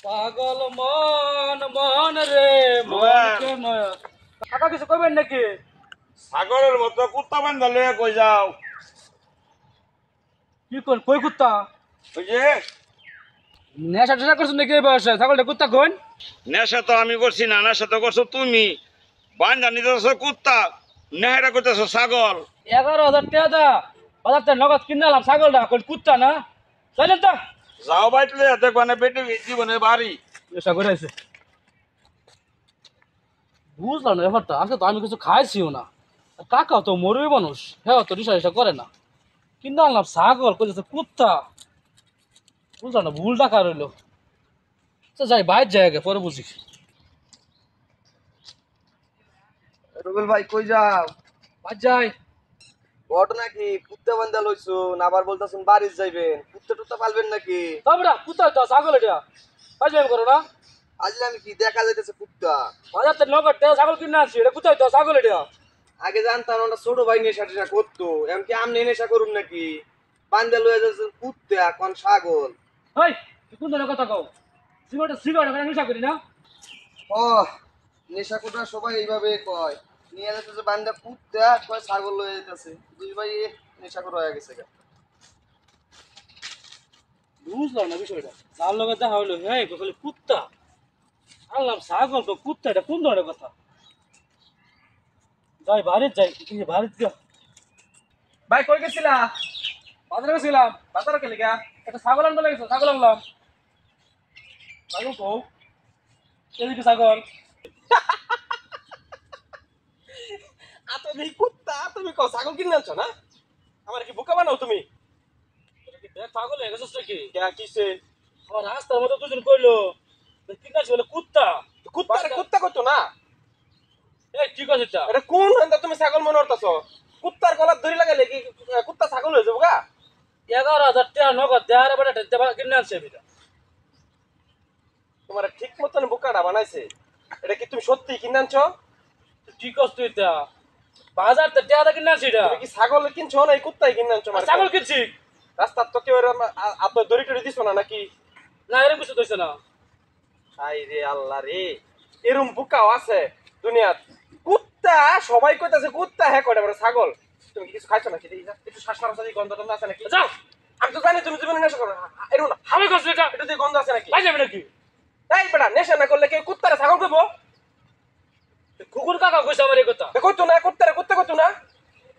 পাগল মন মন রে মন কাকা কিছু কইবেন নাকি? সাগরের মতো কুত্তা বান্ধা লইয়া কই যাও। কি কোন কই কুত্তা? ওই যে নেশা টেশা করছেন নাকি এই বয়সে? ছাগলটা কুত্তা কোন? নেশা তো আমি করছি না, নেশা তো করছো তুমি। বান্ধা নিতেছ কুত্তা, নেহাটা করতেছ ছাগল। 11,000 টাকা দা বাজার থেকে নগদ কিনলাম ছাগলটা কোন কুত্তা না? চলেন তো। যাও বাইটলে দেখবা না পেটে জীবনে বাড়ি। নেশা করে আছে বুঝলাম না ব্যাপারটা। আজকে তো আমি কিছু খাইছিও না। আর কাকাও তো মরবে মানুষ, হ্যাঁ তো নেশা টেশা করে না। কিনতে আনলাম ছাগল কইতেছে কুত্তা। বুঝলাম না ভুল টাকা রইলো। তো যাই বাইর যাই আগে পরে বুঝি। রুবেল ভাই কই যাও? বাইর যাই। ঘটনা কি কুত্তা বান্ধা লইছো না আবার বলতাছেন বাড়ির যাইবেন? কুত্তা টুত্তা পালবেন নাকি? তবে কুত্তা তো ছাগল এটা কাজ করো না। আজকে আমি কি দেখা যাইতেছে কুত্তা? বাজার থেকে নগদ টাকা ছাগল কিনে আনছি, এটা কোথায় তো ছাগল এটা? আগে জানতাম ওটা ছোট ভাই নেশা টেশা করতো, এমনকি আমনি নেশা করুন নাকি? বান্ধা লইয়া যাচ্ছেন কুত্তা কোন ছাগল? হেই তুই কোন ধরনের কথা কও? সিগারেট সিগারেট আমি নেশা করি না। ও নেশা কোটা সবাই এইভাবে কয়। নিয়ে যাচ্ছে বান্ধা কুত্তা কয় ছাগল লইয়া যাইতেছে, দুই ভাই নেশা করা হয়ে গেছে। বুঝলাম না বিষয়টা। যার লগে দেখা হইলো হ্যাঁ বলে কুত্তা, আনলাম ছাগল তো কুত্তা, এটা কোন ধরনের কথা? যাই বাড়ির যাই, বাড়ির গিয়া ভাই কই গেছিলা? বাজারে গেছিলাম। বাজারে গেলি গা? একটা ছাগল আনতে লেগেছে, ছাগল আনলাম। ছাগল কও এদিকে ছাগল। তুমি কুত্তা তুমি কও ছাগল কিনে আনছো না? আমার কি বোকা বানাও তুমি? এটা কি দেখ পাগল হয়ে গেছিস নাকি? কে কিসে? আমার রাস্তার মধ্যে দুজন কইলো কিনা বলে কুত্তা। কুত্তা কুত্তা কইতো না? এই ঠিক আছে এটা। এটা কোন হান্দা তুমি ছাগল মনে করতেছো? কুত্তার গলার দড়ি লাগাইলে কি কুত্তা ছাগল হয়ে যাবো গা? 11,000 টাকা নগদ দেওয়ার বেটা কিনে আনছে এটা। তোমার ঠিক মতন বোকাটা বানাইছে। এটা কি তুমি সত্যি কিনে আনছো? ঠিক আছে তুই এটা বাজার থেকে টাকা কিনে আনছি এটা। তুমি কি ছাগল কিনছো না এই কুত্তাই কিনে আনছো? মানে ছাগল কিনছি। রাস্তার তো কেউ আপনার দড়ি টড়ি দিছো না নাকি? না এরকম কিছু দিচ্ছে না। হাই রে আল্লাহ রে, এরম বোকাও আছে দুনিয়াত। কুত্তা সবাই কইতাছে কুত্তা, হ্যাঁ কয়টা বড় ছাগল। তুমি কি কিছু খাইছো নাকি? একটু শ্বাস মারা গন্ধ টন্ধ আছে নাকি? যাও আমি তো জানি তুমি জীবনে নেশা করো না। এরকম না, আমি করছি এটা। এটা দিয়ে গন্ধ আছে নাকি? ভাই যাবে নাকি? এই বেটা নেশা না করলে কেউ কুত্তারে ছাগল কইবো? কুকুর কাকা কইছে আমার এই কথা। কইতো না কুত্তারে কুত্তা কইতো না?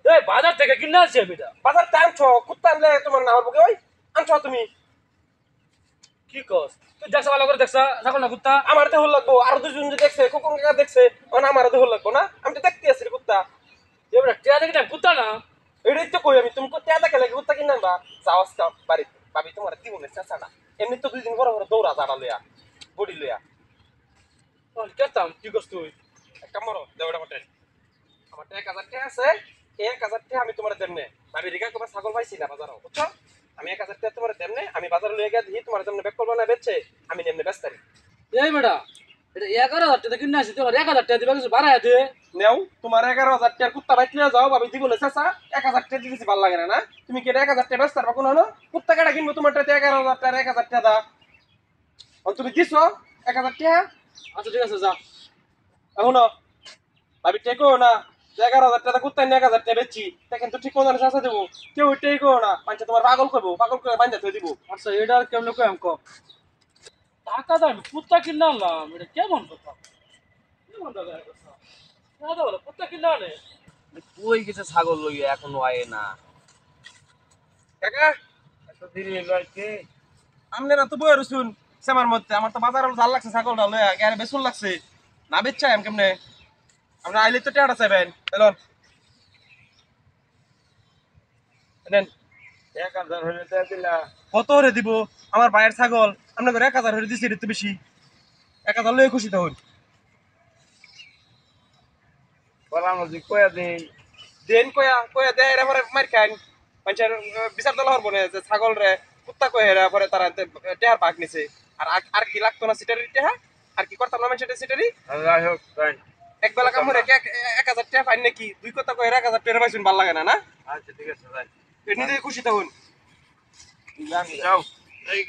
এই বাজার থেকে কিনে আনছি আমি এটা। বাজার তে আনছো কুত্তা আনলে তোমার না হবো? ওই আনছো তুমি? কি কস তুই দেখছা ভালো করে দেখছা ছাগল না কুত্তা? আমার দেহ লাগবো, আর দুজন যে দেখছে কুকুর কাকা দেখছে, আমার দেহ লাগবো না? আমি তো দেখতে আসি কুত্তা। এবারে টাকা দেখি কুত্তা না। এটাই তো কই আমি, তুমি কুত্তা দেখা লাগে কুত্তা কিনে আনবা। যাও আজকে বাড়িতে ভাবি তোমার দিবনের চেঁচা না। এমনি তো 2 দিন পরে পরে দৌড়া জাড়া লইয়া বডি লইয়া। কেতাম কি কস তুই? একটা মরো দেওড়া মটে আমার 1000 টাকা আছে। 1000 টাকা আমি তোমার দেমনে ভাবি রিগা তোমার ছাগল পাইছি না বাজারও, বুঝছো? আমি 1000 টাকা তোমার দেমনে, আমি বাজারে লইয়া গিয়ে দিই তোমার জন্য ব্যাক করবো না বেচছে, আমি নেমনে বেচতারি। এই বেটা এটা 11,000 টাকা কিনে আনছি, তোমার 1,000 টাকা দিবা কিছু বাড়ায় দে। নেও তোমার 11,000 টাকার কুত্তা বাইক লিয়ে যাও, ভাবি দিবনে চেঁচা। 1000 টাকা দিতেছি ভালো লাগে না না? তুমি কি 1000 টাকা বেচতে পারবা কোনো? কুত্তা কাটা কিনবো তোমার 11,000 টাকা 1000 টাকা দা। তুমি দিছো 1000 টাকা? আচ্ছা ঠিক আছে যা। এখন ভাবি টেকো না, 11,000 টাকা কুত্তা নিয়ে 1,000 টাকা বেচছি, তা কিন্তু ঠিক মতো চাষা দেবো। কেউ টেকো না, পাঞ্চা তোমার পাগল করবো, পাগল করে বান্ধা থই দিব। আচ্ছা এটা আর কেমন কই আমকো টাকা দাম কুত্তা কিনে আনলাম, এটা কেমন কথা? কেমন টাকা কথা? দাদা বলে কুত্তা কিনে আনে। কই গেছে ছাগল লইয়া এখনো আয় না? কাকা এত দেরি হলো আজকে? আপনারা তো বই রসুন সেমার মধ্যে, আমার তো বাজার জাল লাগছে ছাগলটা লইয়া, গেলে বেসুন লাগছে না বেচছাই আমি কেমনে? আপনার আইলে তো টেয়াটা চাইবেন। এলন নেন। 1000 হলে দেয়া দিলা। কত হরে দিব? আমার ভাইয়ের ছাগল আপনার 1000 হরে দিছি, এটা তো বেশি। 1000 লইয়া খুশি তখন বলা মজি কয়া দেই। দেন কয়া কয়া দেয় এরা পরে মার খান মানুষের বিচার দল হরবো না যে ছাগল রে কুত্তা কয়ে এরা পরে তারা টেহার ভাগ নিছে। আর আর কি লাগতো না সিটারি টেহা? আর কি করতাম না মানুষের সিটারি? যাই হোক তাই। এক বেলা কাম করে 1000 টাকা পাই নাকি? দুই কথা কয়ে 1000 টাকা পাইছুন, ভাল লাগে না না? আচ্ছা ঠিক আছে যাই। এমনি খুশি তখন যাও। এই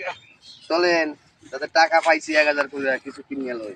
চলেন। যাতে টাকা পাইছি 1000 করে কিছু কিনে লই।